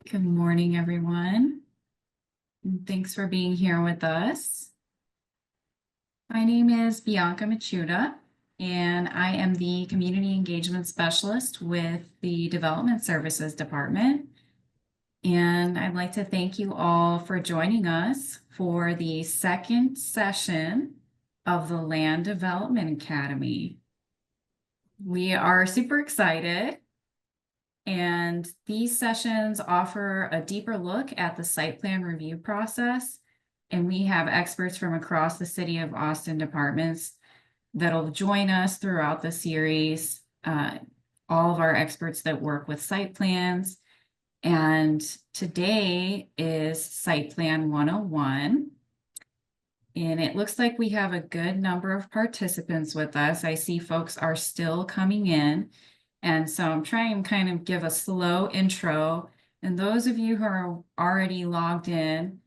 Good morning, everyone. And thanks for being here with us. My name is Bianca Machuda, and I am the Community Engagement Specialist with the Development Services Department. And I'd like to thank you all for joining us for the second session of the Land Development Academy. We are super excited. And these sessions offer a deeper look at the site plan review process. And we have experts from across the City of Austin departments that'll join us throughout the series. All of our experts that work with site plans. And today is Site Plan 101. And it looks like we have a good number of participants with us. I see folks are still coming in. And so I'm trying to kind of give a slow intro. And those of you who are already logged in,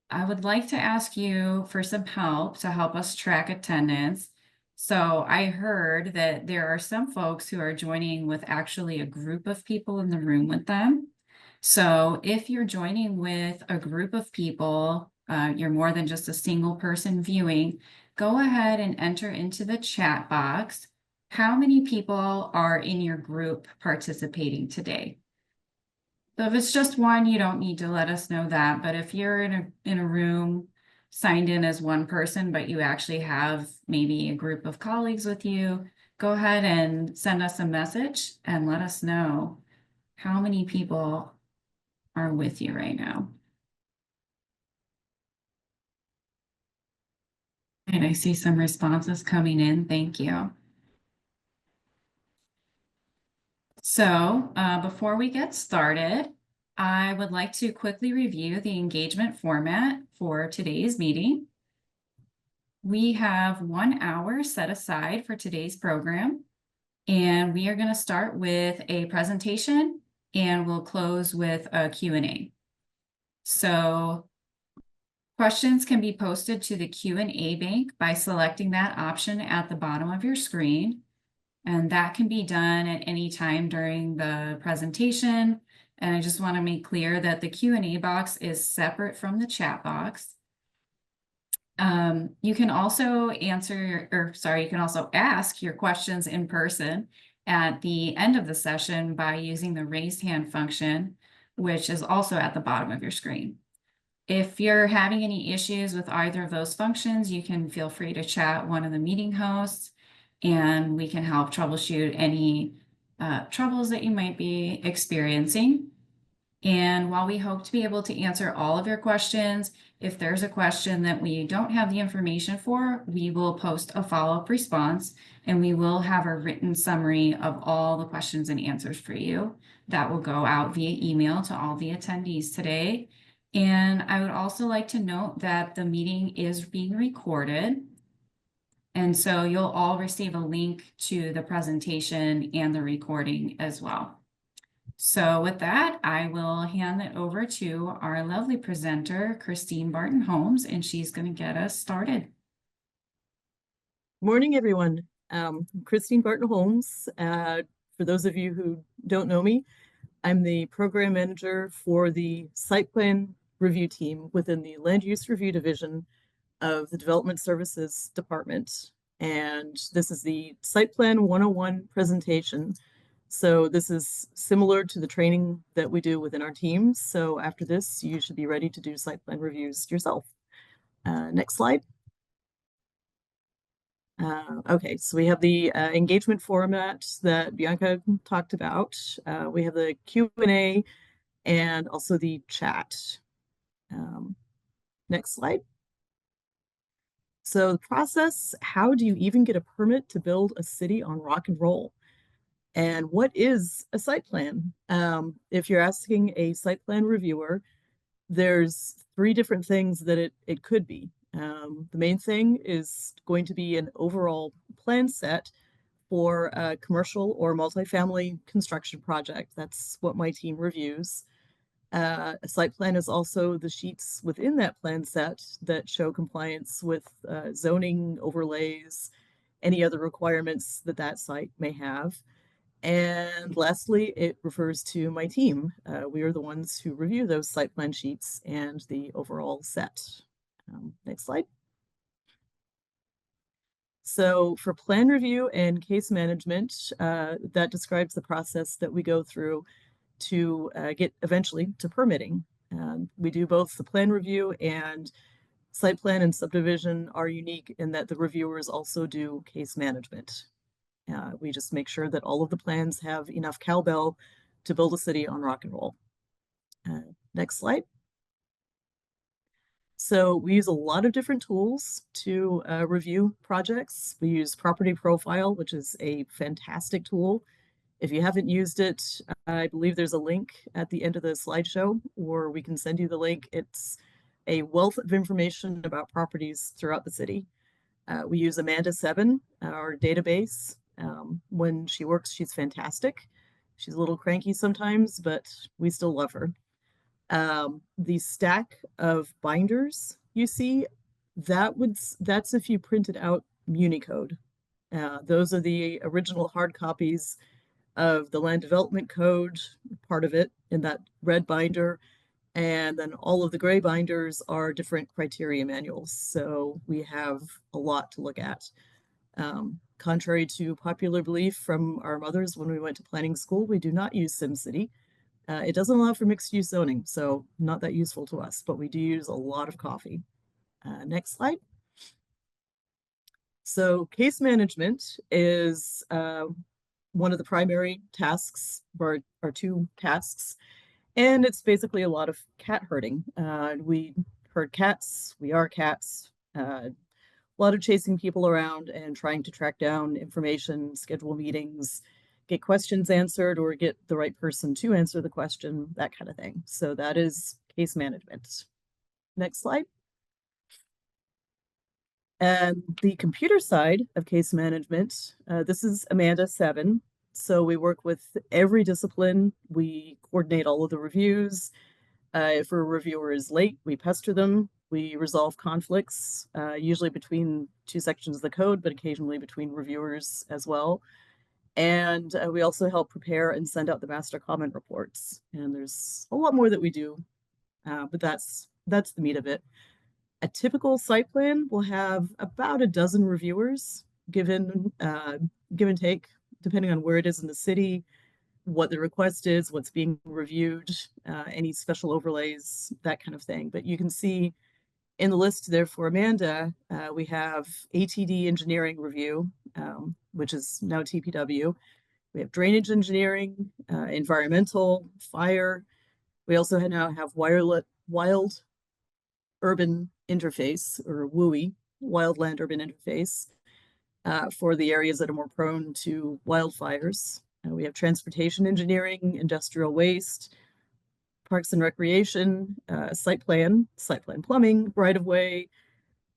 I would like to ask you for some help to help us track attendance. So I heard that there are some folks who are joining with actually a group of people in the room with them. So if you're joining with a group of people, you're more than just a single person viewing, go ahead and enter into the chat box how many people are in your group participating today. So if it's just one, you don't need to let us know that. But if you're in a room signed in as one person, but you actually have maybe a group of colleagues with you, go ahead and send us a message and let us know how many people are with you right now. And I see some responses coming in. Thank you. So before we get started, I would like to quickly review the engagement format for today's meeting. We have 1 hour set aside for today's program, and we are going to start with a presentation and we'll close with a Q&A. So questions can be posted to the Q&A bank by selecting that option at the bottom of your screen. And that can be done at any time during the presentation. And I just want to make clear that the Q&A box is separate from the chat box. You can also you can also ask your questions in person at the end of the session by using the raise hand function, which is also at the bottom of your screen. If you're having any issues with either of those functions, you can feel free to chat one of the meeting hosts, and we can help troubleshoot any troubles that you might be experiencing. And while we hope to be able to answer all of your questions, if there's a question that we don't have the information for, we will post a follow-up response, and we will have a written summary of all the questions and answers for you. That will go out via email to all the attendees today. And I would also like to note that the meeting is being recorded. And so you'll all receive a link to the presentation and the recording as well. So with that, I will hand it over to our lovely presenter, Christine Barton Holmes, and she's going to get us started. Morning, everyone. Christine Barton Holmes. For those of you who don't know me, I'm the program manager for the site plan review team within the Land Use Review Division of the Development Services Department. And this is the Site Plan 101 presentation. So this is similar to the training that we do within our teams. So after this, you should be ready to do site plan reviews yourself. Next slide. Okay, so we have the engagement format that Bianca talked about. We have the Q&A and also the chat. Next slide. So the process, how do you even get a permit to build a city on rock and roll? And what is a site plan? If you're asking a site plan reviewer, there's 3 different things that it could be. The main thing is going to be an overall plan set for a commercial or multifamily construction project. That's what my team reviews. A site plan is also the sheets within that plan set that show compliance with zoning overlays, any other requirements that that site may have. And lastly, it refers to my team. We are the ones who review those site plan sheets and the overall set. Next slide. So for plan review and case management, that describes the process that we go through to get eventually to permitting. We do both the plan review, and site plan and subdivision are unique in that the reviewers also do case management. We just make sure that all of the plans have enough cowbell to build a city on rock and roll. Next slide. So we use a lot of different tools to review projects. We use Property Profile, which is a fantastic tool. If you haven't used it, I believe there's a link at the end of the slideshow, or we can send you the link. It's a wealth of information about properties throughout the city. We use Amanda 7, our database. When she works, she's fantastic. She's a little cranky sometimes, but we still love her. The stack of binders you see, that's if you printed out Municode. Those are the original hard copies of the land development code, part of it in that red binder. And then all of the gray binders are different criteria manuals. So we have a lot to look at. Contrary to popular belief from our mothers when we went to planning school, we do not use SimCity. It doesn't allow for mixed use zoning, so not that useful to us, but we do use a lot of coffee. Next slide. So case management is one of the primary tasks, or our two tasks, and it's basically a lot of cat herding. We herd cats, we are cats, a lot of chasing people around and trying to track down information, schedule meetings, get questions answered, or get the right person to answer the question, that kind of thing. So that is case management. Next slide. And the computer side of case management, this is Amanda 7. So we work with every discipline. We coordinate all of the reviews. If a reviewer is late, we pester them. We resolve conflicts, usually between two sections of the code, but occasionally between reviewers as well. And we also help prepare and send out the master comment reports. And there's a lot more that we do, but that's the meat of it. A typical site plan will have about a dozen reviewers, give and take, depending on where it is in the city, what the request is, what's being reviewed, any special overlays, that kind of thing. But you can see in the list there for Amanda, we have ATD engineering review, which is now TPW. We have drainage engineering, environmental, fire. We also now have wild urban interface, or WUI, wildland urban interface, for the areas that are more prone to wildfires. We have transportation engineering, industrial waste, parks and recreation, site plan plumbing, right of way,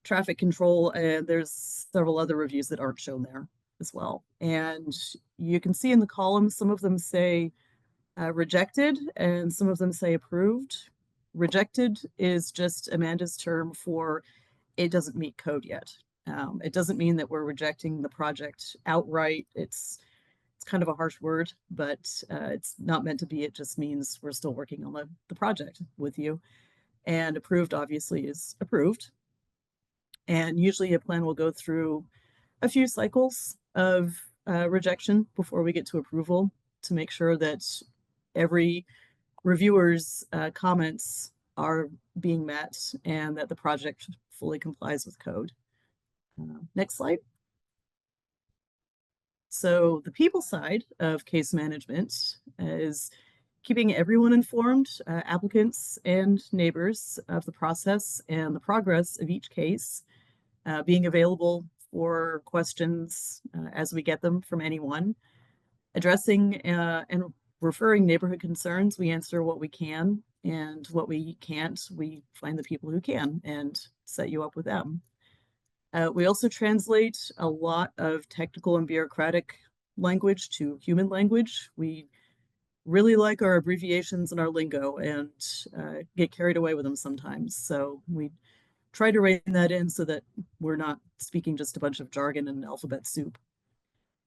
traffic control, and there's several other reviews that aren't shown there as well. And you can see in the columns, some of them say rejected and some of them say approved. Rejected is just Amanda's term for it doesn't meet code yet. It doesn't mean that we're rejecting the project outright. It's kind of a harsh word, but it's not meant to be. It just means we're still working on the project with you. And approved obviously is approved. And usually a plan will go through a few cycles of rejection before we get to approval to make sure that every reviewer's comments are being met and that the project fully complies with code. Next slide. So the people side of case management is keeping everyone informed, applicants and neighbors, of the process and the progress of each case, being available for questions as we get them from anyone, addressing and referring neighborhood concerns. We answer what we can, and what we can't, we find the people who can and set you up with them. We also translate a lot of technical and bureaucratic language to human language. We really like our abbreviations and our lingo and get carried away with them sometimes. So we try to rein that in so that we're not speaking just a bunch of jargon and alphabet soup.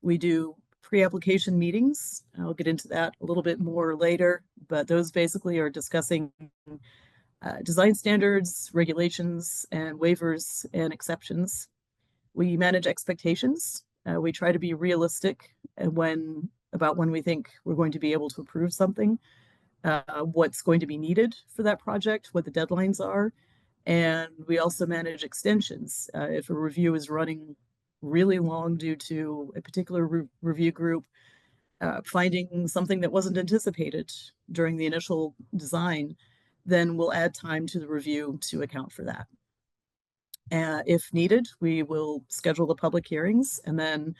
We do pre-application meetings. I'll get into that a little bit more later, but those basically are discussing design standards, regulations, and waivers and exceptions. We manage expectations. We try to be realistic about when we think we're going to be able to approve something, what's going to be needed for that project, what the deadlines are. And we also manage extensions. If a review is running really long due to a particular review group finding something that wasn't anticipated during the initial design, then we'll add time to the review to account for that. If needed, we will schedule the public hearings, and then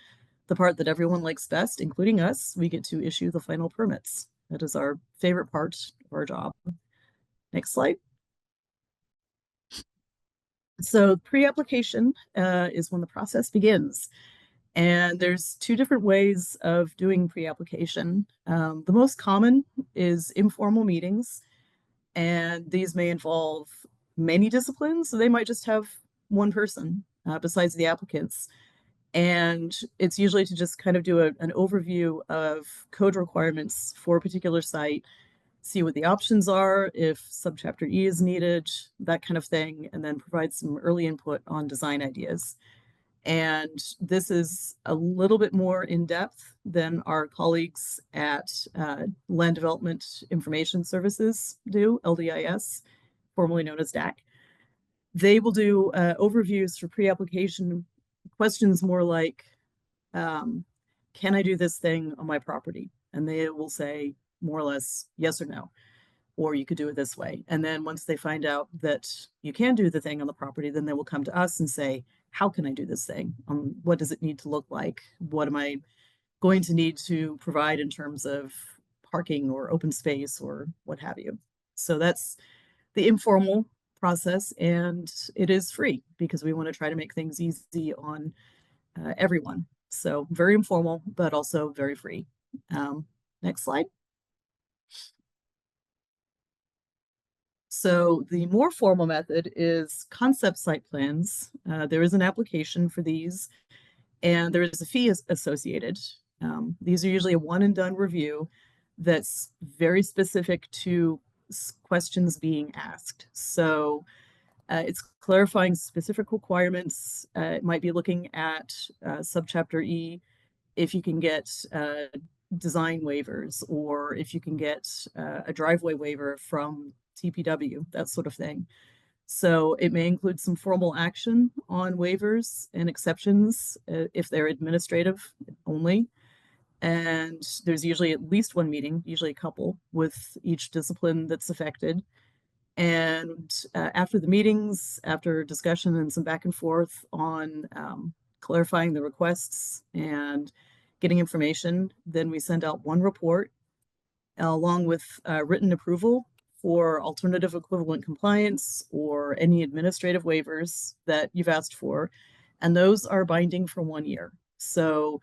the part that everyone likes best, including us, we get to issue the final permits. That is our favorite part of our job. Next slide. So pre-application is when the process begins. And there's two different ways of doing pre-application. The most common is informal meetings, and these may involve many disciplines. So they might just have one person besides the applicants. And it's usually to just kind of do an overview of code requirements for a particular site, see what the options are, if subchapter E is needed, that kind of thing, and then provide some early input on design ideas. And this is a little bit more in depth than our colleagues at Land Development Information Services do, LDIS, formerly known as DAC. They will do overviews for pre-application questions more like, can I do this thing on my property? And they will say more or less yes or no, or you could do it this way. And then once they find out that you can do the thing on the property, then they will come to us and say, how can I do this thing? What does it need to look like? What am I going to need to provide in terms of parking or open space or what have you? So that's the informal process, and it is free because we want to try to make things easy on everyone. So very informal, but also very free. Next slide. So the more formal method is concept site plans. There is an application for these, and there is a fee associated. These are usually a one and done review that's very specific to questions being asked. So it's clarifying specific requirements. It might be looking at subchapter E, if you can get design waivers, or if you can get a driveway waiver from TPW, that sort of thing. So it may include some formal action on waivers and exceptions if they're administrative only. And there's usually at least one meeting, usually a couple, with each discipline that's affected. And after the meetings, after discussion and some back and forth on clarifying the requests and getting information, then we send out one report along with written approval for alternative equivalent compliance or any administrative waivers that you've asked for. And those are binding for 1 year. So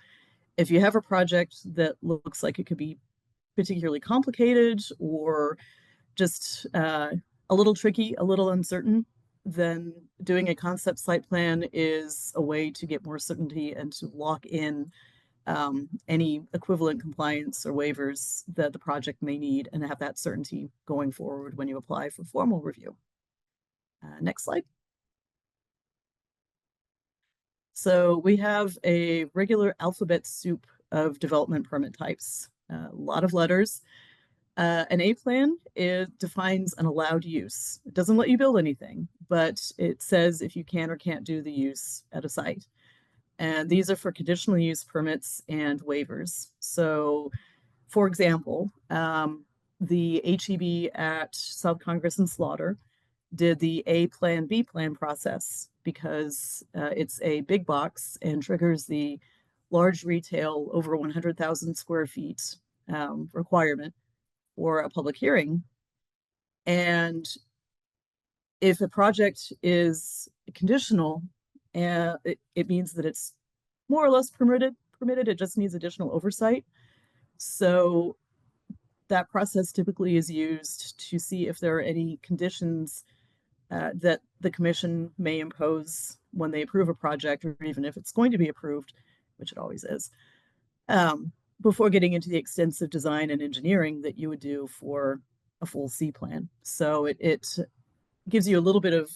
if you have a project that looks like it could be particularly complicated or just a little tricky, a little uncertain, then doing a concept site plan is a way to get more certainty and to lock in any equivalent compliance or waivers that the project may need and have that certainty going forward when you apply for formal review. Next slide. So we have a regular alphabet soup of development permit types, a lot of letters. An A plan, it defines an allowed use. It doesn't let you build anything, but it says if you can or can't do the use at a site. And these are for conditional use permits and waivers. So, for example, the HEB at South Congress and Slaughter did the A plan, B plan process because it's a big box and triggers the large retail over 100,000 square feet requirement for a public hearing. And if a project is conditional, it means that it's more or less permitted. It just needs additional oversight. So that process typically is used to see if there are any conditions that the commission may impose when they approve a project, or even if it's going to be approved, which it always is. before getting into the extensive design and engineering that you would do for a full C plan. So it gives you a little bit of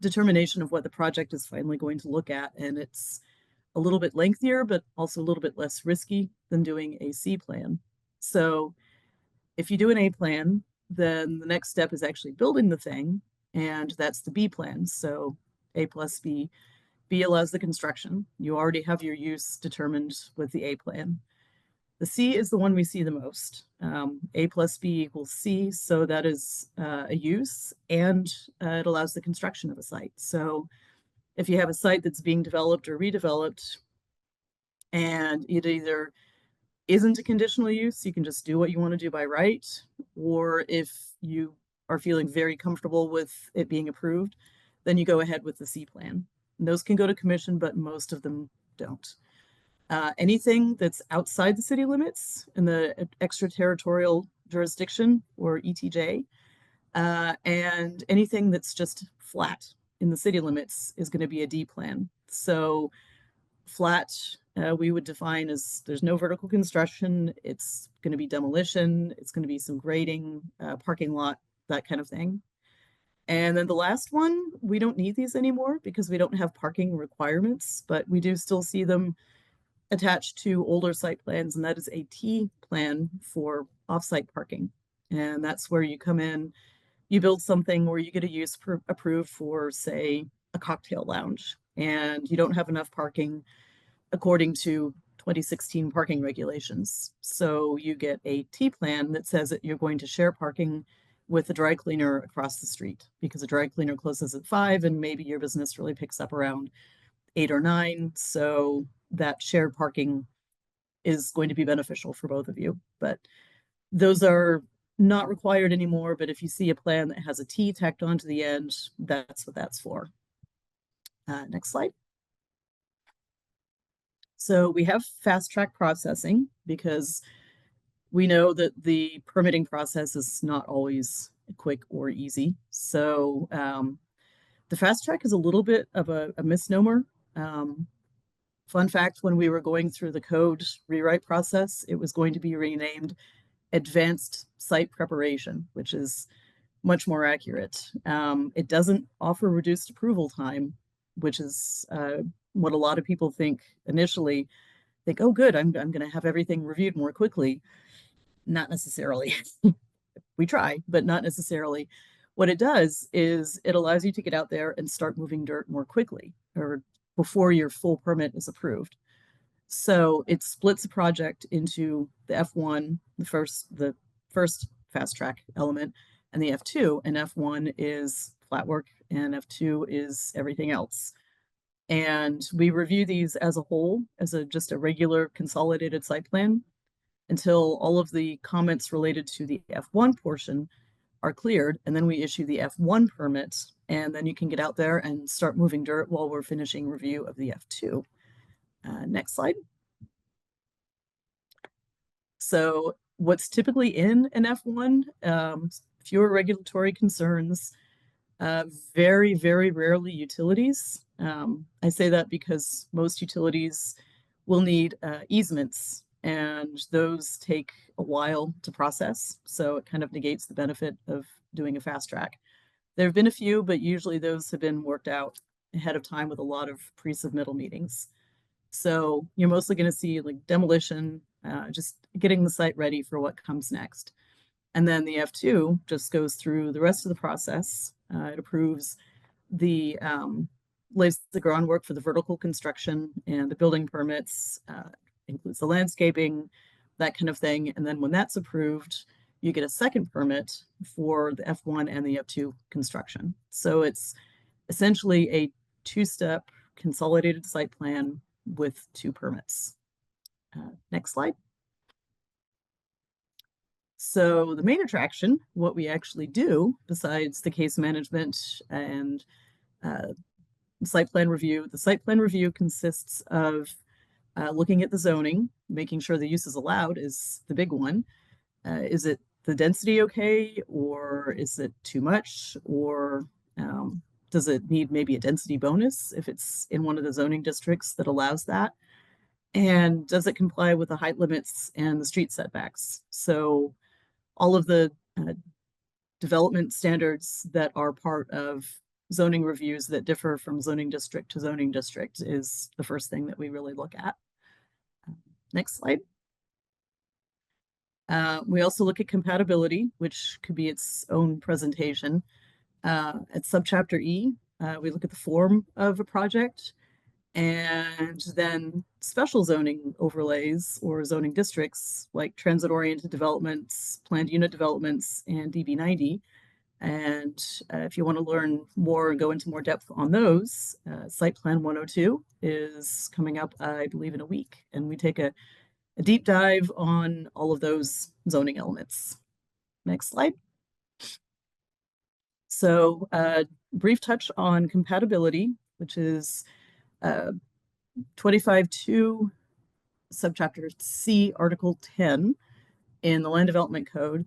determination of what the project is finally going to look at. And it's a little bit lengthier, but also a little bit less risky than doing a C plan. So if you do an A plan, then the next step is actually building the thing, and that's the B plan. So A plus B. B allows the construction. You already have your use determined with the A plan. The C is the one we see the most. A plus B equals C, so that is a use, and it allows the construction of a site. So if you have a site that's being developed or redeveloped, and it either isn't a conditional use, you can just do what you want to do by right, or if you are feeling very comfortable with it being approved, then you go ahead with the C plan. And those can go to commission, but most of them don't. Anything that's outside the city limits in the extraterritorial jurisdiction, or ETJ, and anything that's just flat in the city limits is going to be a D plan. So flat, we would define as there's no vertical construction, it's going to be demolition, it's going to be some grading, parking lot, that kind of thing. And then the last one, we don't need these anymore because we don't have parking requirements, but we do still see them attached to older site plans, and that is a T plan for offsite parking. And that's where you come in, you build something where you get a use approved for, say, a cocktail lounge, and you don't have enough parking according to 2016 parking regulations. So you get a T plan that says that you're going to share parking with a dry cleaner across the street, because a dry cleaner closes at 5 and maybe your business really picks up around 8 or 9. So that shared parking is going to be beneficial for both of you. But those are not required anymore. But if you see a plan that has a T tacked onto the end, that's what that's for. Next slide. So we have fast track processing because we know that the permitting process is not always quick or easy. So the fast track is a little bit of a misnomer. Fun fact, when we were going through the code rewrite process, it was going to be renamed Advanced Site Preparation, which is much more accurate. It doesn't offer reduced approval time, which is what a lot of people think initially. Think, oh, good, I'm going to have everything reviewed more quickly. Not necessarily. We try, but not necessarily. What it does is it allows you to get out there and start moving dirt more quickly, or before your full permit is approved. So it splits a project into the F1, the first fast track element, and the F2. And F1 is flat work, and F2 is everything else. And we review these as a whole, as just a regular consolidated site plan, until all of the comments related to the F1 portion are cleared, and then we issue the F1 permit, and then you can get out there and start moving dirt while we're finishing review of the F2. Next slide. So what's typically in an F1, fewer regulatory concerns, very, very rarely utilities. I say that because most utilities will need easements, and those take a while to process. So it kind of negates the benefit of doing a fast track. There have been a few, but usually those have been worked out ahead of time with a lot of pre-submittal meetings. So you're mostly going to see like demolition, just getting the site ready for what comes next. And then the F2 just goes through the rest of the process. It approves the, lays the groundwork for the vertical construction and the building permits, includes the landscaping, that kind of thing. And then when that's approved, you get a second permit for the F1 and the F2 construction. So it's essentially a two-step consolidated site plan with 2 permits. Next slide. So the main attraction, what we actually do besides the case management and site plan review, the site plan review consists of looking at the zoning, making sure the use is allowed is the big one. Is it the density okay, or is it too much, or does it need maybe a density bonus if it's in one of the zoning districts that allows that? And does it comply with the height limits and the street setbacks? So all of the development standards that are part of zoning reviews that differ from zoning district to zoning district is the first thing that we really look at. Next slide. We also look at compatibility, which could be its own presentation. At subchapter E, we look at the form of a project, and then special zoning overlays or zoning districts like transit-oriented developments, planned unit developments, and DB90. And if you want to learn more and go into more depth on those, Site Plan 102 is coming up, I believe, in a week. And we take a deep dive on all of those zoning elements. Next slide. So brief touch on compatibility, which is 25.2 subchapter C, Article 10 in the Land Development Code.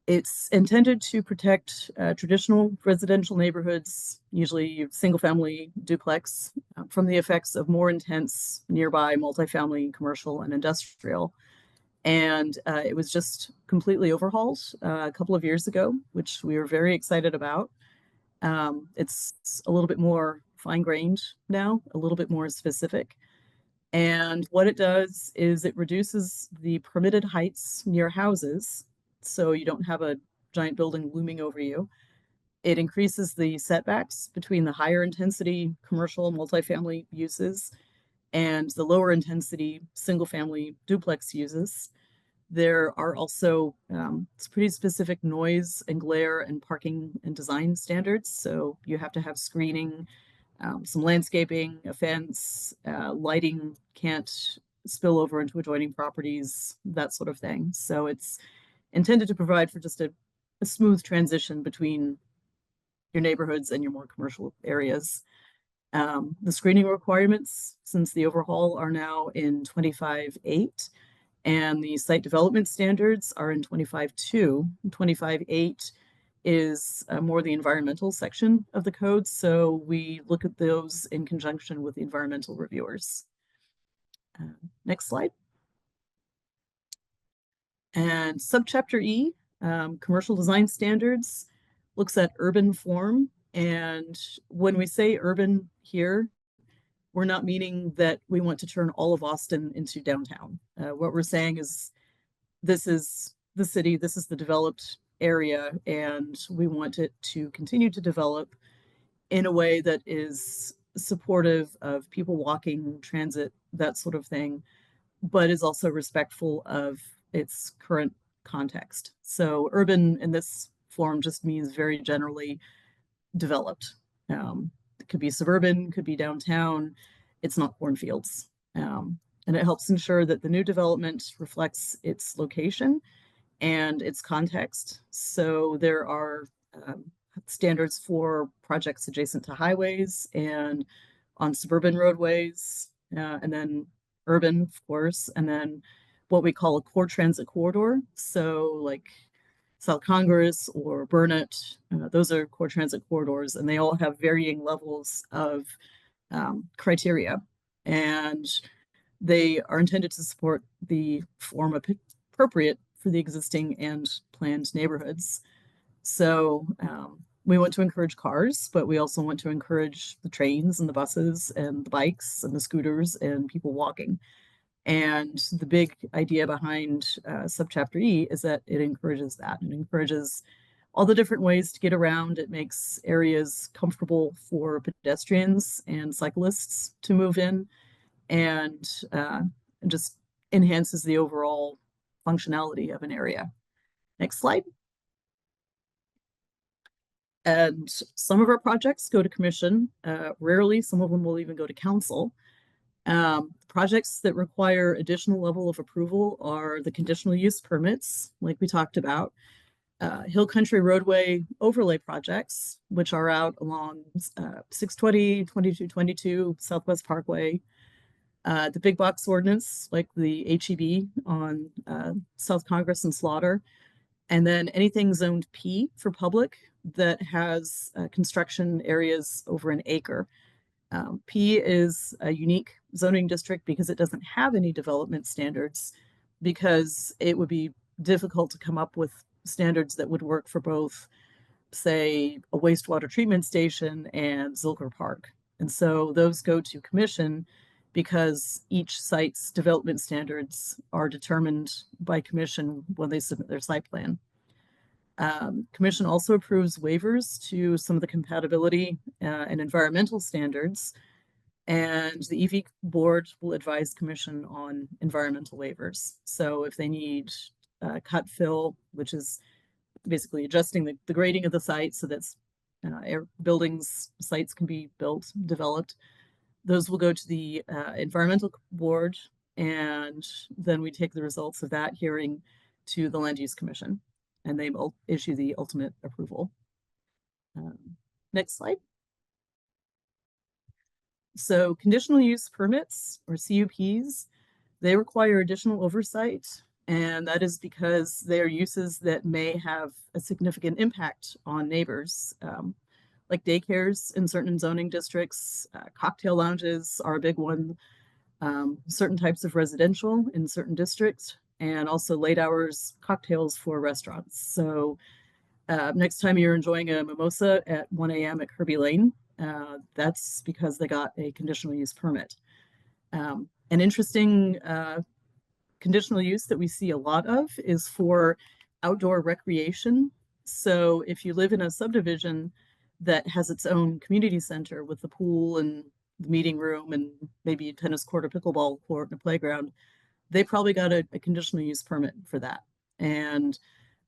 It's intended to protect traditional residential neighborhoods, usually single-family duplex, from the effects of more intense nearby multifamily, commercial, and industrial. And it was just completely overhauled a couple of years ago, which we were very excited about. It's a little bit more fine-grained now, a little bit more specific. And what it does is it reduces the permitted heights near houses, so you don't have a giant building looming over you. It increases the setbacks between the higher intensity commercial multifamily uses and the lower intensity single family duplex uses. There are also pretty specific noise and glare and parking and design standards. So you have to have screening, some landscaping, a fence, lighting can't spill over into adjoining properties, that sort of thing. So it's intended to provide for just a smooth transition between your neighborhoods and your more commercial areas. The screening requirements since the overhaul are now in 25.8, and the site development standards are in 25.2. 25.8 is more the environmental section of the code, so we look at those in conjunction with the environmental reviewers. Next slide. And subchapter E, commercial design standards, looks at urban form. And when we say urban here, we're not meaning that we want to turn all of Austin into downtown. What we're saying is this is the city, this is the developed area, and we want it to continue to develop in a way that is supportive of people walking, transit, that sort of thing, but is also respectful of its current context. So urban in this form just means very generally developed. It could be suburban, could be downtown. It's not cornfields. And it helps ensure that the new development reflects its location and its context. So there are standards for projects adjacent to highways and on suburban roadways, and then urban, of course, and then what we call a core transit corridor. So like South Congress or Burnett, those are core transit corridors, and they all have varying levels of criteria. And they are intended to support the form appropriate for the existing and planned neighborhoods. So we want to encourage cars, but we also want to encourage the trains and the buses and the bikes and the scooters and people walking. And the big idea behind subchapter E is that it encourages that. It encourages all the different ways to get around. It makes areas comfortable for pedestrians and cyclists to move in, and just enhances the overall functionality of an area. Next slide. And some of our projects go to commission. Rarely, some of them will even go to council. Projects that require additional level of approval are the conditional use permits, like we talked about, Hill Country Roadway overlay projects, which are out along 620, 2222 Southwest Parkway, the big box ordinance, like the HEB on South Congress and Slaughter, and then anything zoned P for public that has construction areas over an acre. P is a unique zoning district because it doesn't have any development standards, because it would be difficult to come up with standards that would work for both, say, a wastewater treatment station and Zilker Park. And so those go to commission because each site's development standards are determined by commission when they submit their site plan. Commission also approves waivers to some of the compatibility and environmental standards, and the EV board will advise commission on environmental waivers. So if they need cut fill, which is basically adjusting the grading of the site so that buildings, sites can be built, developed, those will go to the environmental board, and then we take the results of that hearing to the land use commission, and they will issue the ultimate approval. Next slide. So conditional use permits, or CUPs, they require additional oversight, and that is because they are uses that may have a significant impact on neighbors, like daycares in certain zoning districts. Cocktail lounges are a big one. Certain types of residential in certain districts, and also late hours cocktails for restaurants. So next time you're enjoying a mimosa at 1 a.m. at Kirby Lane, that's because they got a conditional use permit. An interesting conditional use that we see a lot of is for outdoor recreation. So if you live in a subdivision that has its own community center with the pool and the meeting room and maybe a tennis court or pickleball court and a playground, they probably got a conditional use permit for that. And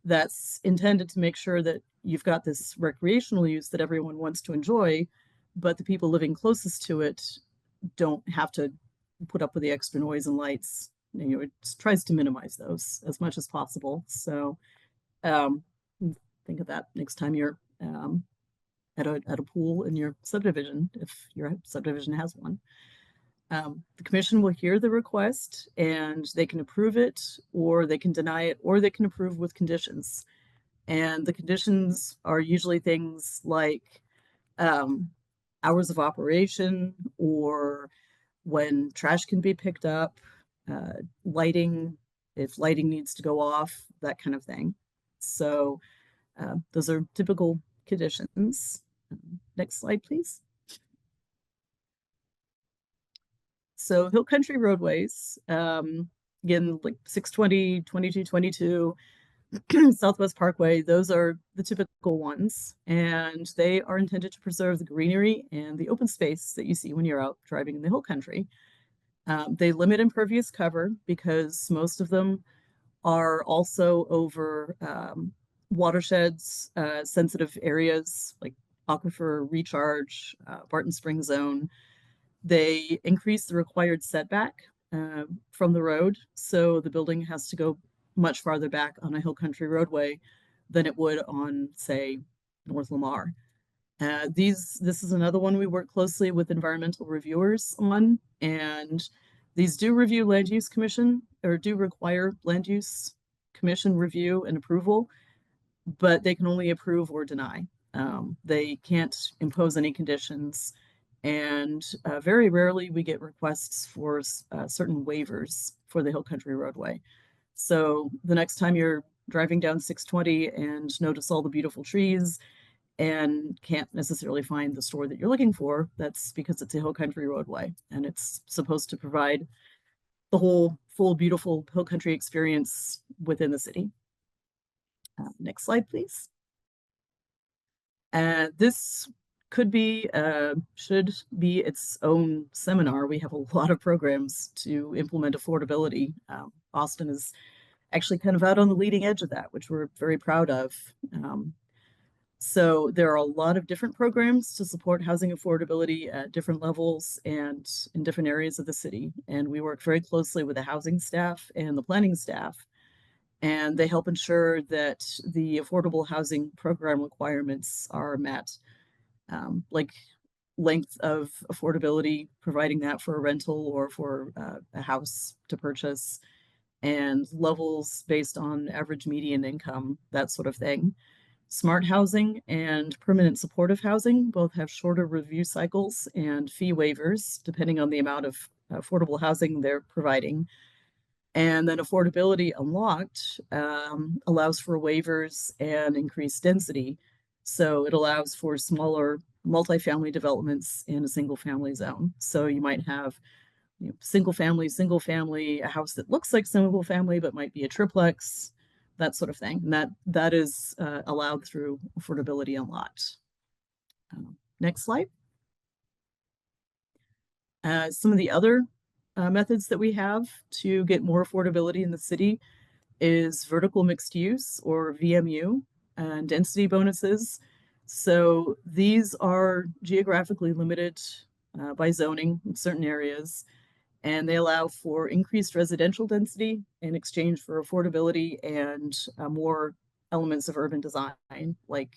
that's intended to make sure that you've got this recreational use that everyone wants to enjoy, but the people living closest to it don't have to put up with the extra noise and lights. You know, it tries to minimize those as much as possible. So think of that next time you're at a pool in your subdivision, if your subdivision has one. The commission will hear the request and they can approve it, or they can deny it, or they can approve with conditions. And the conditions are usually things like hours of operation, or when trash can be picked up, lighting, if lighting needs to go off, that kind of thing. So those are typical conditions. Next slide, please. So Hill Country roadways, again, like 620, 2222, Southwest Parkway, those are the typical ones, and they are intended to preserve the greenery and the open space that you see when you're out driving in the Hill Country. They limit impervious cover because most of them are also over watersheds, sensitive areas like aquifer recharge, Barton Springs zone. They increase the required setback from the road, so the building has to go much farther back on a Hill Country roadway than it would on, say, North Lamar. This is another one we work closely with environmental reviewers on, and these do review land use commission, or do require land use commission review and approval, but they can only approve or deny. They can't impose any conditions, and very rarely we get requests for certain waivers for the Hill Country roadway. So the next time you're driving down 620 and notice all the beautiful trees and can't necessarily find the store that you're looking for, that's because it's a Hill Country roadway and it's supposed to provide the whole full, beautiful Hill Country experience within the city. Next slide, please. This could be, should be its own seminar. We have a lot of programs to implement affordability. Austin is actually kind of out on the leading edge of that, which we're very proud of. So there are a lot of different programs to support housing affordability at different levels and in different areas of the city. And we work very closely with the housing staff and the planning staff, and they help ensure that the affordable housing program requirements are met, like length of affordability, providing that for a rental or for a house to purchase, and levels based on average median income, that sort of thing. Smart housing and permanent supportive housing both have shorter review cycles and fee waivers, depending on the amount of affordable housing they're providing. And then affordability unlocked allows for waivers and increased density. So it allows for smaller multifamily developments in a single family zone. So you might have single family, a house that looks like single family but might be a triplex, that sort of thing. And that is allowed through affordability unlocked. Next slide. Some of the other methods that we have to get more affordability in the city is vertical mixed use, or VMU, and density bonuses. So these are geographically limited by zoning in certain areas, and they allow for increased residential density in exchange for affordability and more elements of urban design, like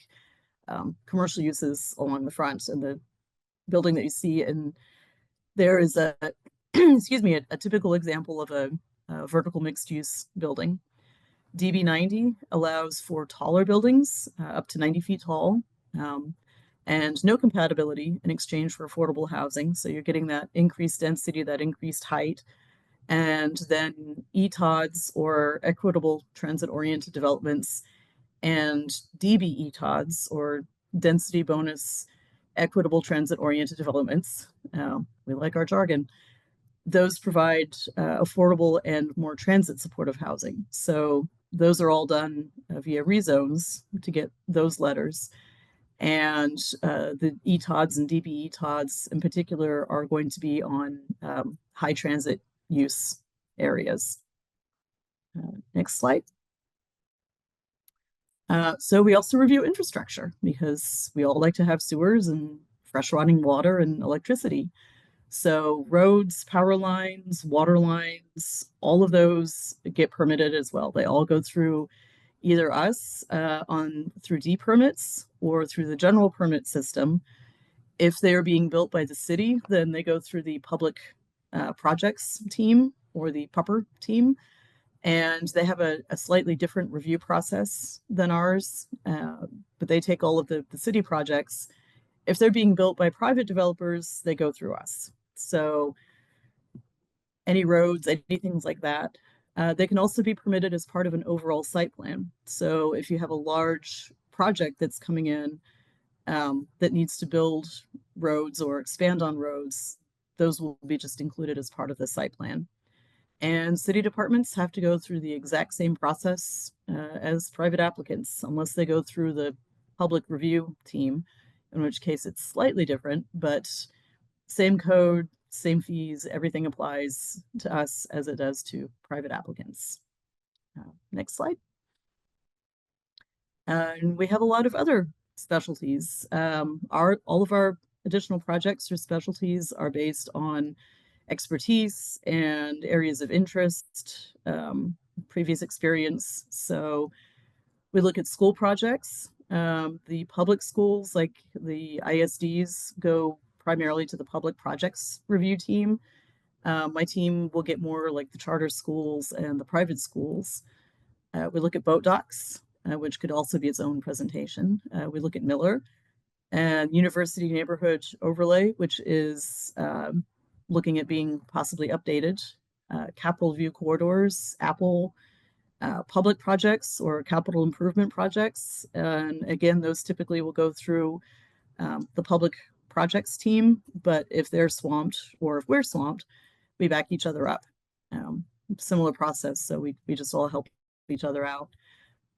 commercial uses along the front. And the building that you see, and there is a excuse me, a typical example of a vertical mixed use building. DB90 allows for taller buildings up to 90 feet tall, and no compatibility in exchange for affordable housing. So you're getting that increased density, that increased height. And then ETODs, or equitable transit oriented developments, and DB ETODs, or density bonus equitable transit oriented developments. We like our jargon. Those provide affordable and more transit supportive housing. So those are all done via rezones to get those letters. And the ETODs and DB ETODs in particular are going to be on high transit use areas. Next slide. So we also review infrastructure, because we all like to have sewers and fresh running water and electricity. So roads, power lines, water lines, all of those get permitted as well. They all go through either us through D permits or through the general permit system. If they are being built by the city, then they go through the public projects team, or the PUPR team. And they have a slightly different review process than ours, but they take all of the city projects. If they're being built by private developers, they go through us. So any roads, anything like that. They can also be permitted as part of an overall site plan. So if you have a large project that's coming in that needs to build roads or expand on roads, those will be just included as part of the site plan. And city departments have to go through the exact same process as private applicants, unless they go through the public review team, in which case it's slightly different, but same code, same fees, everything applies to us as it does to private applicants. Next slide. And we have a lot of other specialties. All of our additional projects or specialties are based on expertise and areas of interest, previous experience. So we look at school projects. The public schools, like the ISDs, go primarily to the public projects review team. My team will get more like the charter schools and the private schools. We look at boat docks, which could also be its own presentation. We look at Miller and University Neighborhood Overlay, which is looking at being possibly updated. Capital View Corridors, Apple, public projects or capital improvement projects. And again, those typically will go through the public projects team, but if they're swamped or if we're swamped, we back each other up. Similar process, so we just all help each other out.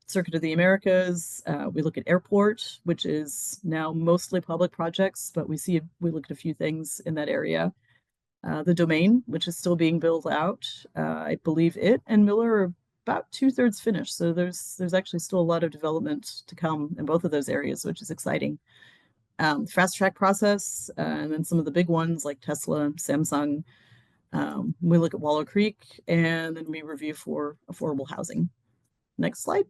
Circuit of the Americas, we look at airport, which is now mostly public projects, but we look at a few things in that area. The Domain, which is still being built out, I believe it and Miller are about 2/3 finished. So there's actually still a lot of development to come in both of those areas, which is exciting. Fast track process, and then some of the big ones like Tesla, Samsung. We look at Waller Creek, and then we review for affordable housing. Next slide.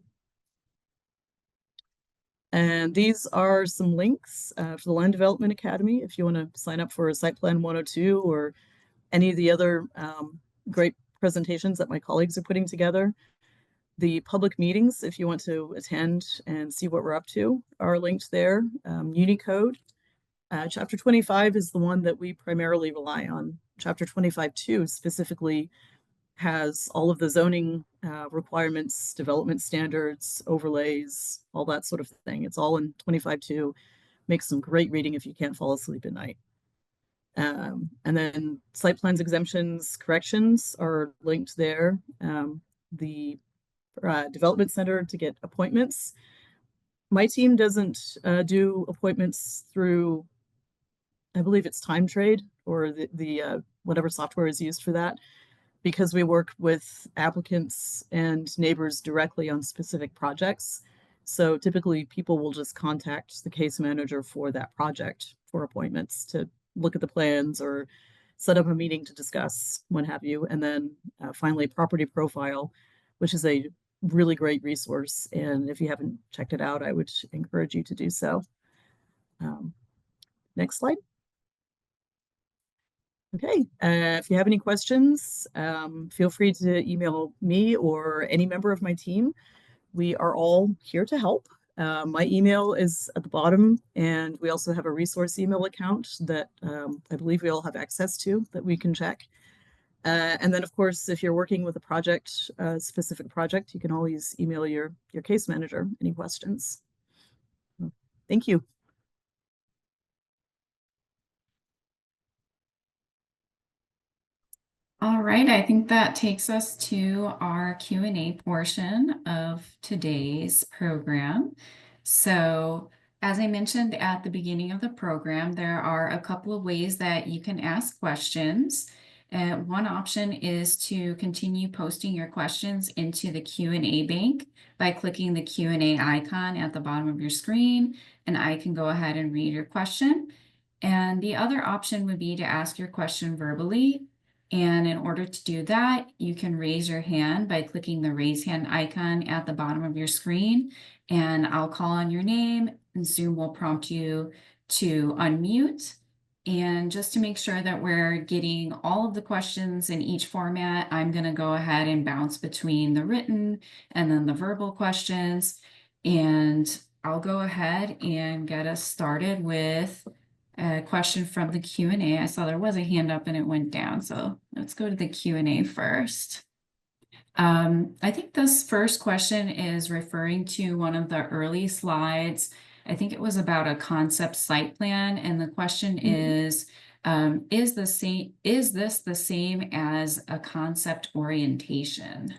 And these are some links for the Land Development Academy if you want to sign up for a Site Plan 102 or any of the other great presentations that my colleagues are putting together. The public meetings, if you want to attend and see what we're up to, are linked there. Unicode. Chapter 25 is the one that we primarily rely on. Chapter 25.2 specifically has all of the zoning requirements, development standards, overlays, all that sort of thing. It's all in 25.2. Makes some great reading if you can't fall asleep at night. And then site plans, exemptions, corrections are linked there. The development center to get appointments. My team doesn't do appointments through, I believe it's Time Trade or the whatever software is used for that, because we work with applicants and neighbors directly on specific projects. So typically people will just contact the case manager for that project for appointments to look at the plans or set up a meeting to discuss, what have you. And then finally, property profile, which is a really great resource. And if you haven't checked it out, I would encourage you to do so. Next slide. Okay, if you have any questions, feel free to email me or any member of my team. We are all here to help. My email is at the bottom, and we also have a resource email account that I believe we all have access to that we can check. And then, of course, if you're working with a project, a specific project, you can always email your case manager any questions. Thank you. All right, I think that takes us to our Q&A portion of today's program. So, as I mentioned at the beginning of the program, there are a couple of ways that you can ask questions. One option is to continue posting your questions into the Q&A bank by clicking the Q&A icon at the bottom of your screen, and I can go ahead and read your question. And the other option would be to ask your question verbally. And in order to do that, you can raise your hand by clicking the raise hand icon at the bottom of your screen, and I'll call on your name and Zoom will prompt you to unmute. And just to make sure that we're getting all of the questions in each format, I'm going to go ahead and bounce between the written and then the verbal questions. And I'll go ahead and get us started with a question from the Q&A. I saw there was a hand up and it went down, so let's go to the Q&A first. I think this first question is referring to one of the early slides. I think it was about a concept site plan, and the question is this the same as a concept orientation?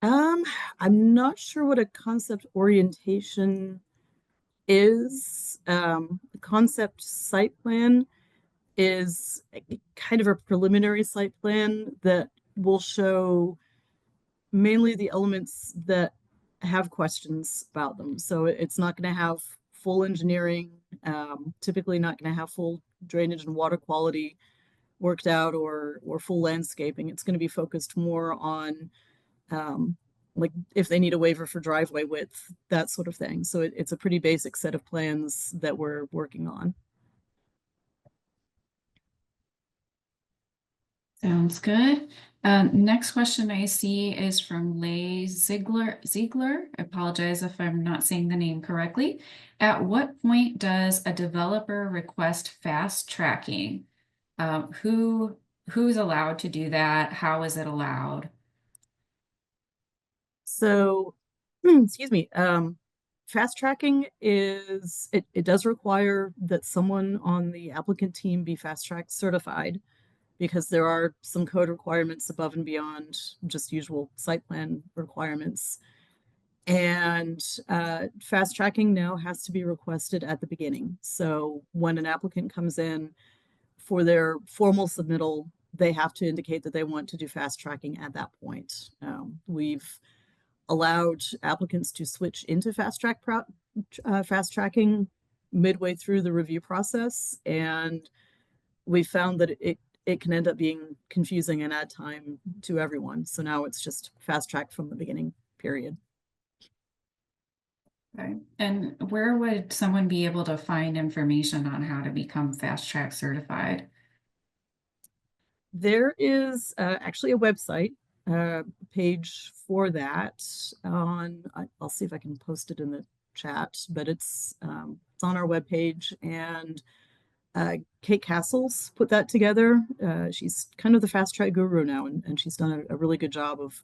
I'm not sure what a concept orientation is. The concept site plan is kind of a preliminary site plan that will show mainly the elements that have questions about them. So it's not going to have full engineering, typically not going to have full drainage and water quality worked out or full landscaping. It's going to be focused more on like if they need a waiver for driveway width, that sort of thing. So it's a pretty basic set of plans that we're working on. Sounds good. Next question I see is from Leigh Ziegler. I apologize if I'm not saying the name correctly. At what point does a developer request fast tracking? Who's allowed to do that? How is it allowed? So, excuse me. Fast tracking is, it does require that someone on the applicant team be fast track certified, because there are some code requirements above and beyond just usual site plan requirements. And fast tracking now has to be requested at the beginning. So when an applicant comes in for their formal submittal, they have to indicate that they want to do fast tracking at that point. We've allowed applicants to switch into fast tracking midway through the review process, and we found that it can end up being confusing and add time to everyone. So now it's just fast track from the beginning, period. Okay. And where would someone be able to find information on how to become fast track certified? There is actually a website page for that on, I'll see if I can post it in the chat, but it's on our webpage, and Kate Castles put that together. She's kind of the fast track guru now, and she's done a really good job of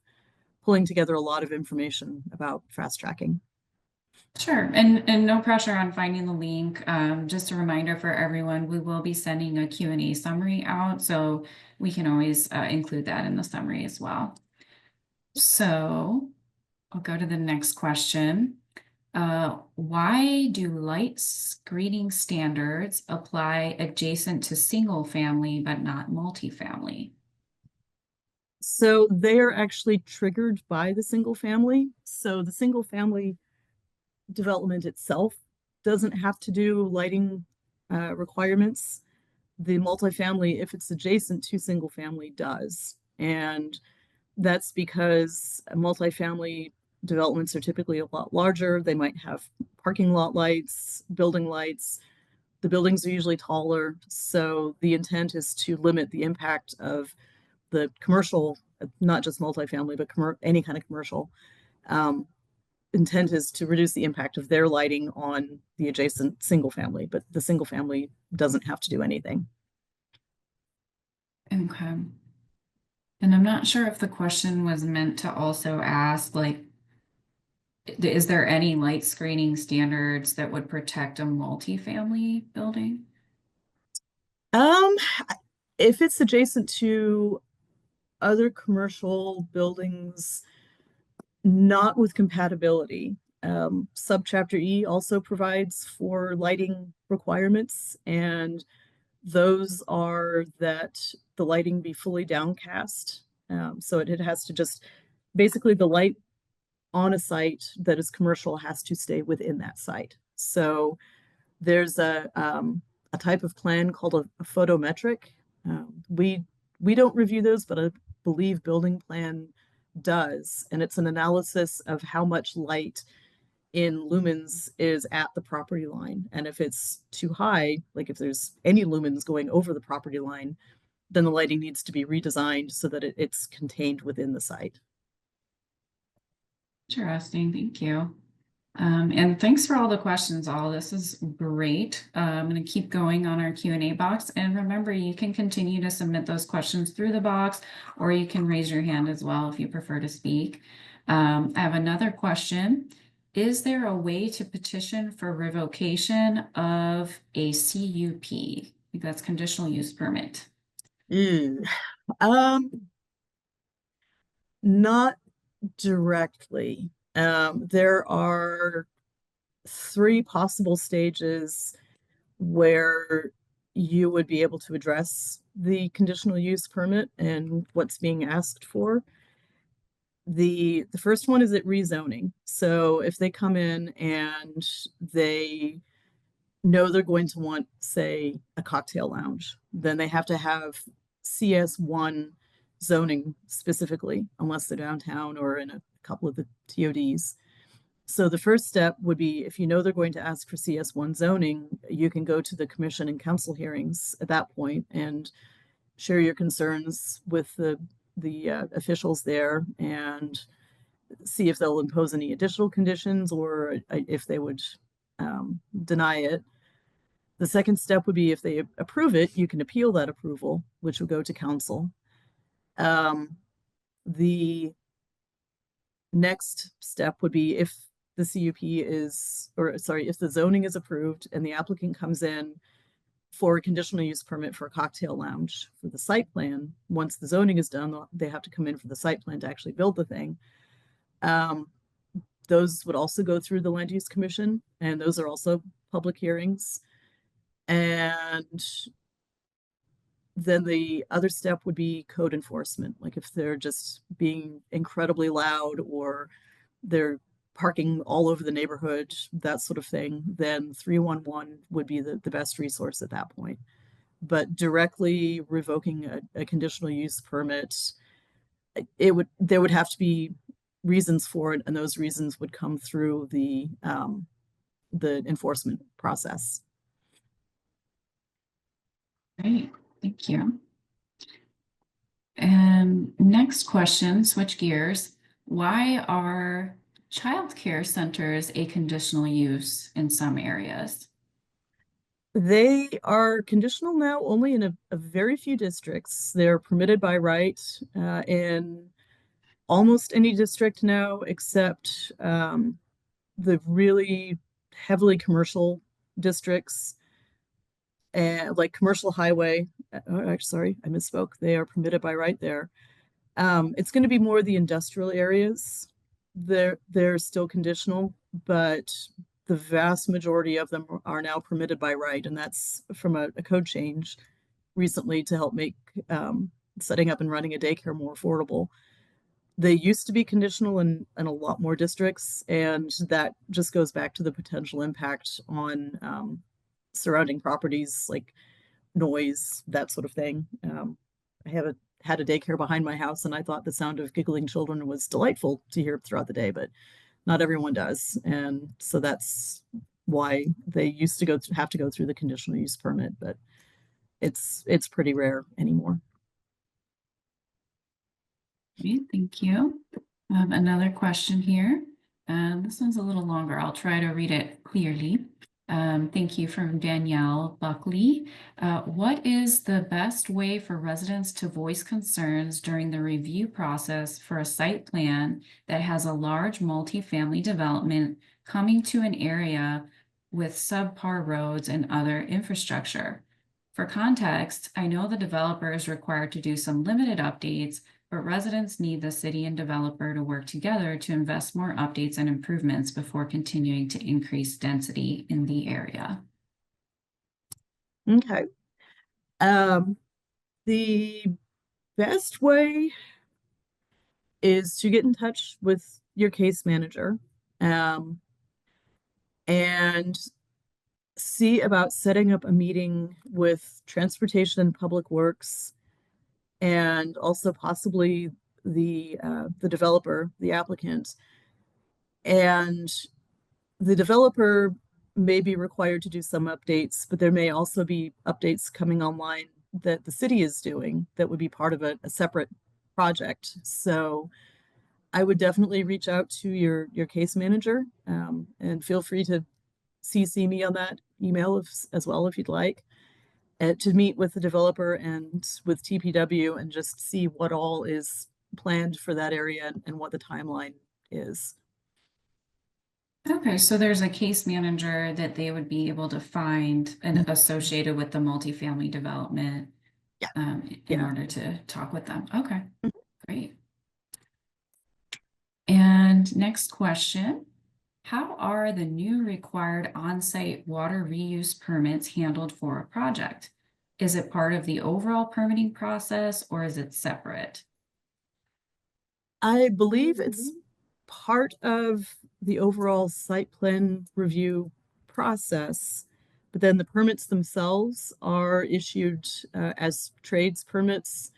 pulling together a lot of information about fast tracking. Sure, and no pressure on finding the link. Just a reminder for everyone, we will be sending a Q&A summary out, so we can always include that in the summary as well. So I'll go to the next question. Why do light screening standards apply adjacent to single family but not multifamily? So they are actually triggered by the single family. So the single family development itself doesn't have to do lighting requirements. The multifamily, if it's adjacent to single family, does. And that's because multifamily developments are typically a lot larger. They might have parking lot lights, building lights. The buildings are usually taller. So the intent is to limit the impact of the commercial, not just multifamily, but any kind of commercial. Intent is to reduce the impact of their lighting on the adjacent single family, but the single family doesn't have to do anything. Okay. And I'm not sure if the question was meant to also ask, like, is there any light screening standards that would protect a multifamily building? If it's adjacent to other commercial buildings, not with compatibility. Subchapter E also provides for lighting requirements, and those are that the lighting be fully downcast. So it has to just, basically the light on a site that is commercial has to stay within that site. So there's a type of plan called a photometric. We don't review those, but I believe building plan does, and it's an analysis of how much light in lumens is at the property line. And if it's too high, like if there's any lumens going over the property line, then the lighting needs to be redesigned so that it's contained within the site. Interesting, thank you. And thanks for all the questions, all. This is great. I'm going to keep going on our Q&A box. And remember, you can continue to submit those questions through the box, or you can raise your hand as well if you prefer to speak. I have another question. Is there a way to petition for revocation of a CUP? I think that's conditional use permit. Not directly. There are 3 possible stages where you would be able to address the conditional use permit and what's being asked for. The first one is at rezoning. So if they come in and they know they're going to want, say, a cocktail lounge, then they have to have CS1 zoning specifically, unless they're downtown or in a couple of the TODs. So the first step would be, if you know they're going to ask for CS1 zoning, you can go to the commission and council hearings at that point and share your concerns with the officials there and see if they'll impose any additional conditions or if they would deny it. The second step would be, if they approve it, you can appeal that approval, which will go to council. The next step would be, if the CUP is, or sorry, if the zoning is approved and the applicant comes in for a conditional use permit for a cocktail lounge for the site plan, once the zoning is done, they have to come in for the site plan to actually build the thing. Those would also go through the land use commission, and those are also public hearings. And then the other step would be code enforcement. Like if they're just being incredibly loud or they're parking all over the neighborhood, that sort of thing, then 311 would be the best resource at that point. But directly revoking a conditional use permit, there would have to be reasons for it, and those reasons would come through the enforcement process. Great, thank you. And next question, switch gears. Why are childcare centers a conditional use in some areas? They are conditional now only in a very few districts. They're permitted by right in almost any district now, except the really heavily commercial districts and like commercial highway. Sorry, I misspoke. They are permitted by right there. It's going to be more the industrial areas. They're still conditional, but the vast majority of them are now permitted by right, and that's from a code change recently to help make setting up and running a daycare more affordable. They used to be conditional in a lot more districts, and that just goes back to the potential impact on surrounding properties like noise, that sort of thing. I have had a daycare behind my house, and I thought the sound of giggling children was delightful to hear throughout the day, but not everyone does. And so that's why they used to have to go through the conditional use permit, but it's pretty rare anymore. Okay, thank you. Another question here. This one's a little longer. I'll try to read it clearly. Thank you from Danielle Buckley. What is the best way for residents to voice concerns during the review process for a site plan that has a large multifamily development coming to an area with subpar roads and other infrastructure? For context, I know the developer is required to do some limited updates, but residents need the city and developer to work together to invest more updates and improvements before continuing to increase density in the area. Okay. The best way is to get in touch with your case manager um, and see about setting up a meeting with Transportation and Public Works and also possibly the developer, the applicant. And the developer may be required to do some updates, but there may also be updates coming online that the city is doing that would be part of a separate project. So I would definitely reach out to your case manager and feel free to CC me on that email as well if you'd like to meet with the developer and with TPW and just see what all is planned for that area and what the timeline is. Okay, so there's a case manager that they would be able to find and associated with the multifamily development Yeah, in yeah. order to talk with them. Okay, great. And next question. How are the new required on-site water reuse permits handled for a project? Is it part of the overall permitting process or is it separate? I believe it's part of the overall site plan review process, but then the permits themselves are issued as trades permits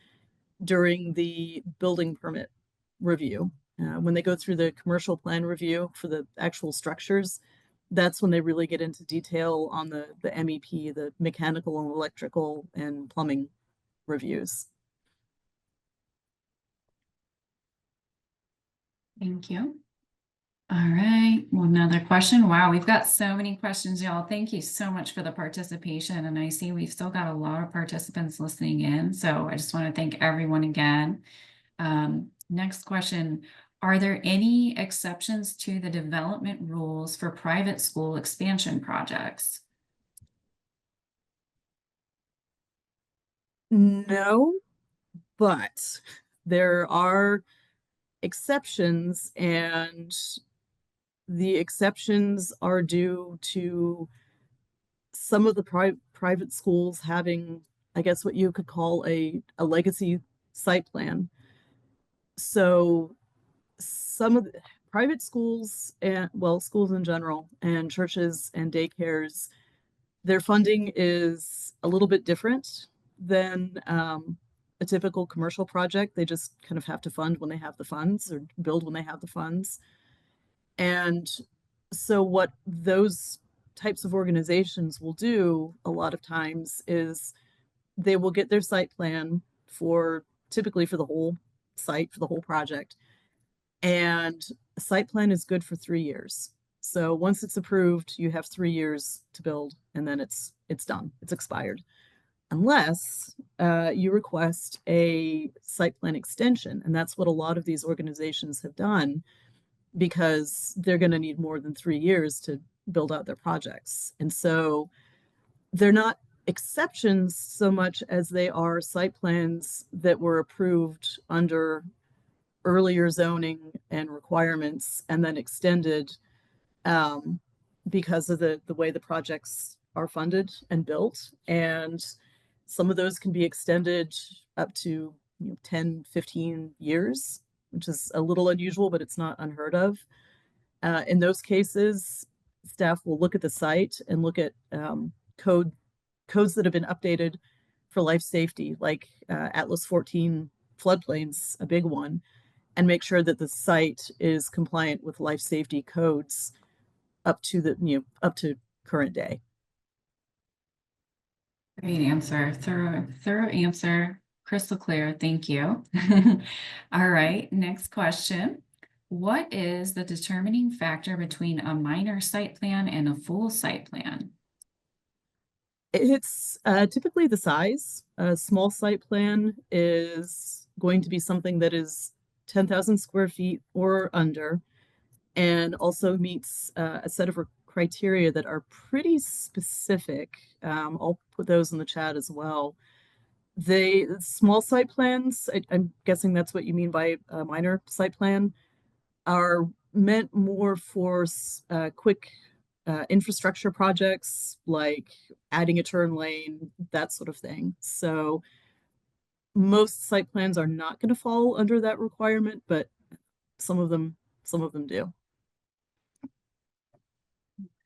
during the building permit review. When they go through the commercial plan review for the actual structures, that's when they really get into detail on the MEP, the mechanical and electrical and plumbing reviews. Thank you. All right, well, another question. Wow, we've got so many questions, y'all. Thank you so much for the participation. And I see we've still got a lot of participants listening in. So I just want to thank everyone again. Next question. Are there any exceptions to the development rules for private school expansion projects? No, but there are exceptions, and the exceptions are due to some of the private schools having, I guess, what you could call a legacy site plan. So some of the private schools and well, schools in general and churches and daycares, their funding is a little bit different than a typical commercial project. They just kind of have to fund when they have the funds or build when they have the funds. And so what those types of organizations will do a lot of times is they will get their site plan for typically for the whole site, for the whole project. And a site plan is good for 3 years. So once it's approved, you have 3 years to build, and then it's done. It's expired, unless you request a site plan extension, and that's what a lot of these organizations have done because they're going to need more than 3 years to build out their projects. And so they're not exceptions so much as they are site plans that were approved under earlier zoning and requirements and then extended because of the way the projects are funded and built. And some of those can be extended up to 10, 15 years, which is a little unusual, but it's not unheard of. In those cases, staff will look at the site and look at codes that have been updated for life safety, like Atlas 14 floodplains, a big one, and make sure that the site is compliant with life safety codes up to current day. Great answer. Thorough answer. Crystal clear. Thank you. All right. Next question. What is the determining factor between a minor site plan and a full site plan? It's typically the size. A small site plan is going to be something that is 10,000 square feet or under, and also meets a set of criteria that are pretty specific. I'll put those in the chat as well. The small site plans, I'm guessing that's what you mean by a minor site plan, are meant more for quick infrastructure projects like adding a turn lane, that sort of thing. So most site plans are not going to fall under that requirement, but some of them do.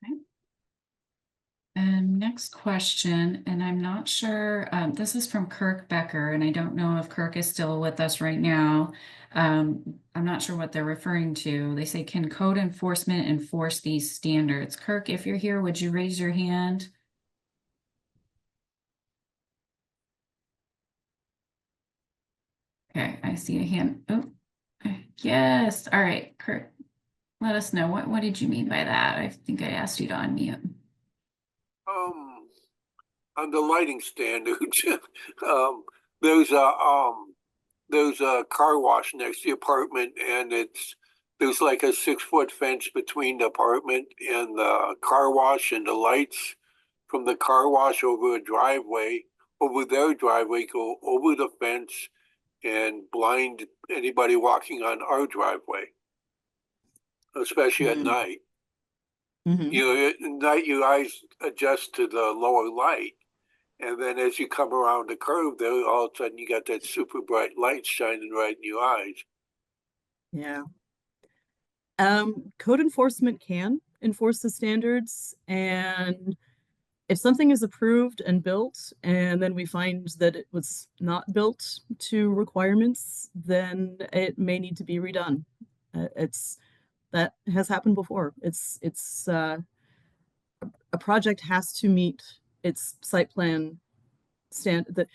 Okay. Next question, and I'm not sure, this is from Kirk Becker, and I don't know if Kirk is still with us right now. I'm not sure what they're referring to. They say, can code enforcement enforce these standards? Kirk, if you're here, would you raise your hand? Okay, I see a hand. Oh, yes. All right, Kirk, let us know. What did you mean by that? I think I asked you to unmute. On the lighting standards, there's a car wash next to the apartment, and there's like a 6-foot fence between the apartment and the car wash, and the lights from the car wash over their driveway go over the fence and blind anybody walking on our driveway, especially at night. At night your eyes adjust to the lower light. And then as you come around the curve, there all of a sudden you got that super bright light shining right in your eyes. Yeah. Code enforcement can enforce the standards, and if something is approved and built, and then we find that it was not built to requirements, then it may need to be redone. That has happened before. A project has to meet its site plan the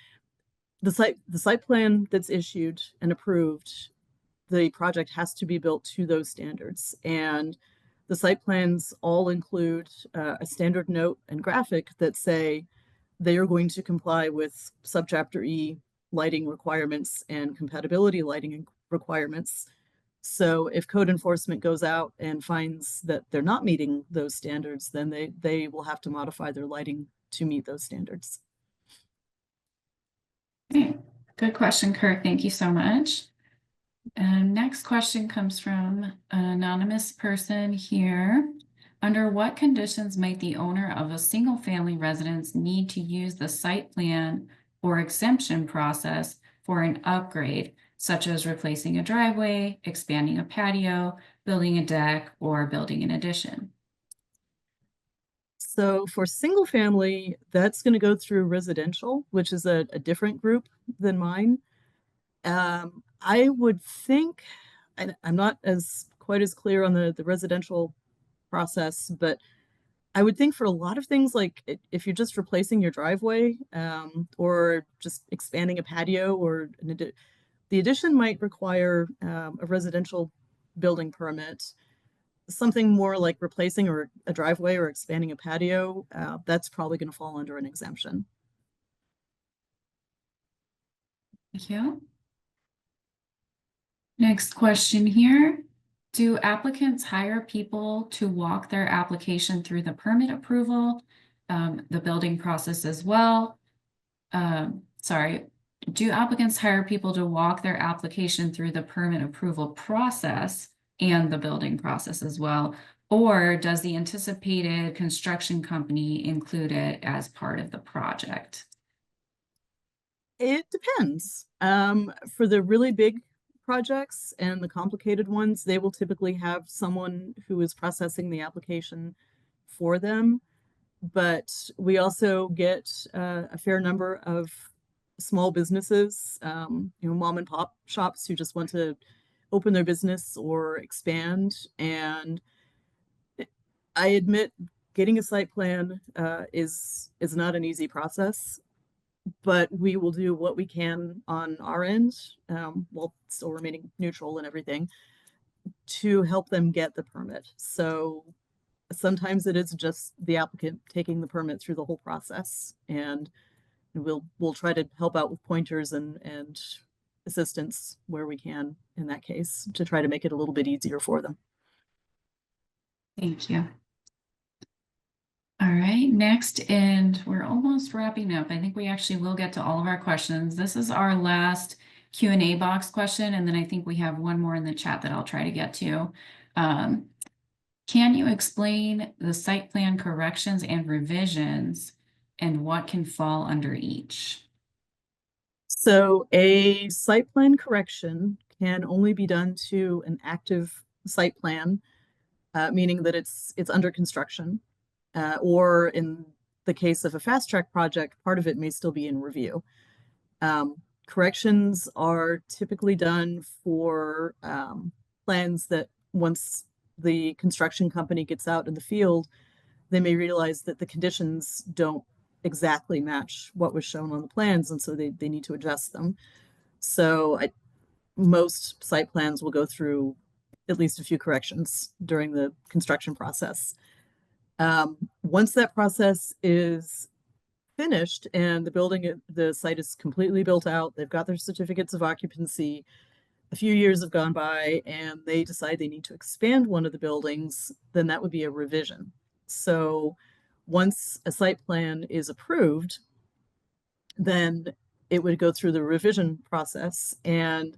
site plan that's issued and approved. The project has to be built to those standards, and the site plans all include a standard note and graphic that say they are going to comply with subchapter E lighting requirements and compatibility lighting requirements. So if code enforcement goes out and finds that they're not meeting those standards, then they will have to modify their lighting to meet those standards. Okay. Good question, Kirk. Thank you so much. Next question comes from an anonymous person here. Under what conditions might the owner of a single-family residence need to use the site plan or exemption process for an upgrade, such as replacing a driveway, expanding a patio, building a deck, or building an addition? So for single family, that's going to go through residential, which is a different group than mine. I would think, and I'm not quite as clear on the residential process, but I would think for a lot of things, like if you're just replacing your driveway or just expanding a patio or The addition might require a residential building permit, something more like replacing a driveway or expanding a patio. That's probably going to fall under an exemption. Thank you. Next question here. Do applicants hire people to walk their application through the permit approval, the building process as well? Sorry, do applicants hire people to walk their application through the permit approval process and the building process as well? Or does the anticipated construction company include it as part of the project? It depends. For the really big projects and the complicated ones, they will typically have someone who is processing the application for them. But we also get a fair number of small businesses, mom and pop shops who just want to open their business or expand. And I admit getting a site plan is not an easy process, but we will do what we can on our end, while still remaining neutral and everything, to help them get the permit. So sometimes it is just the applicant taking the permit through the whole process, and we'll try to help out with pointers and assistance where we can in that case to try to make it a little bit easier for them. Thank you. All right, next, and we're almost wrapping up. I think we actually will get to all of our questions. This is our last Q&A box question, and then I think we have one more in the chat that I'll try to get to. Can you explain the site plan corrections and revisions and what can fall under each? So a site plan correction can only be done to an active site plan, meaning that it's under construction, or in the case of a fast track project, part of it may still be in review. Corrections are typically done for plans that once the construction company gets out in the field, they may realize that the conditions don't exactly match what was shown on the plans, and so they need to adjust them. So most site plans will go through at least a few corrections during the construction process. Once that process is finished and the site is completely built out, they've got their certificates of occupancy, a few years have gone by, and they decide they need to expand one of the buildings, then that would be a revision. So once a site plan is approved, then it would go through the revision process, and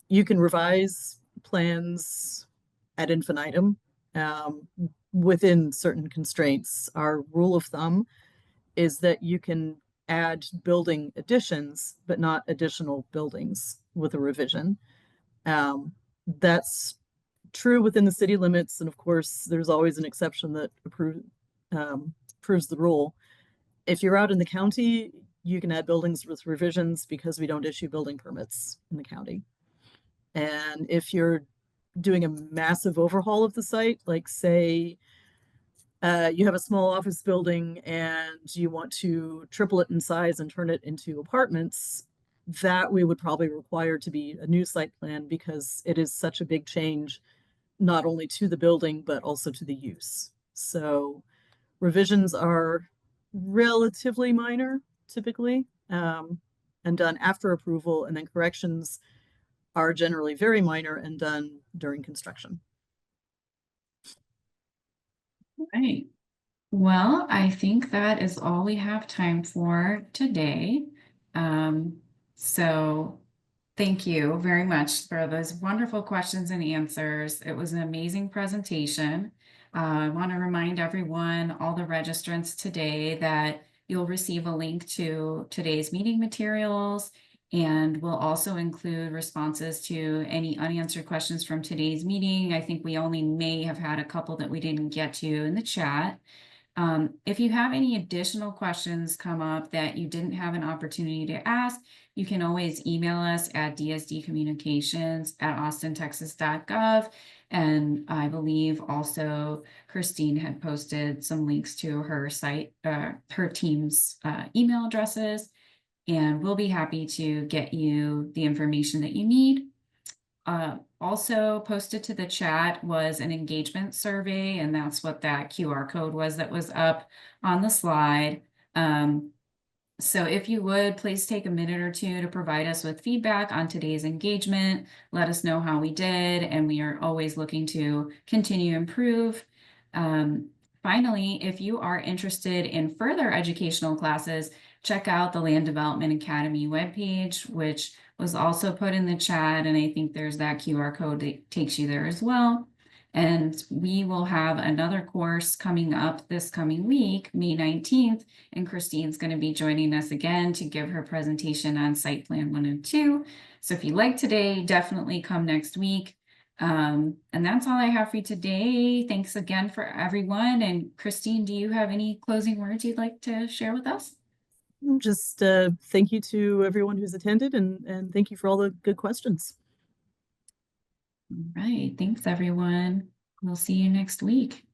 you can revise plans ad infinitum within certain constraints. Our rule of thumb is that you can add building additions, but not additional buildings with a revision. That's true within the city limits, and of course, there's always an exception that proves the rule. If you're out in the county, you can add buildings with revisions because we don't issue building permits in the county. And if you're doing a massive overhaul of the site, like say you have a small office building and you want to triple it in size and turn it into apartments, that we would probably require to be a new site plan because it is such a big change, not only to the building, but also to the use. So revisions are relatively minor typically, and done after approval, and then corrections are generally very minor and done during construction. Right. Well, I think that is all we have time for today. So thank you very much for those wonderful questions and answers. It was an amazing presentation. I want to remind everyone, all the registrants today, that you'll receive a link to today's meeting materials, and we'll also include responses to any unanswered questions from today's meeting. I think we only may have had a couple that we didn't get to in the chat. If you have any additional questions come up that you didn't have an opportunity to ask, you can always email us at dsdcommunications@austintexas.gov. And I believe also Christine had posted some links to her site, her team's email addresses. and we'll be happy to get you the information that you need. Also posted to the chat was an engagement survey, and that's what that QR code was that was up on the slide. So if you would, please take a minute or two to provide us with feedback on today's engagement. Let us know how we did, and we are always looking to continue to improve. Finally, if you are interested in further educational classes, check out the Land Development Academy webpage, which was also put in the chat, and I think there's that QR code that takes you there as well. And we will have another course coming up this coming week, May 19th, and Christine's going to be joining us again to give her presentation on Site Plan 102. So if you like today, definitely come next week. And that's all I have for you today. Thanks again for everyone. And Christine, do you have any closing words you'd like to share with us? Just thank you to everyone who's attended, and thank you for all the good questions. All right. Thanks, everyone. We'll see you next week.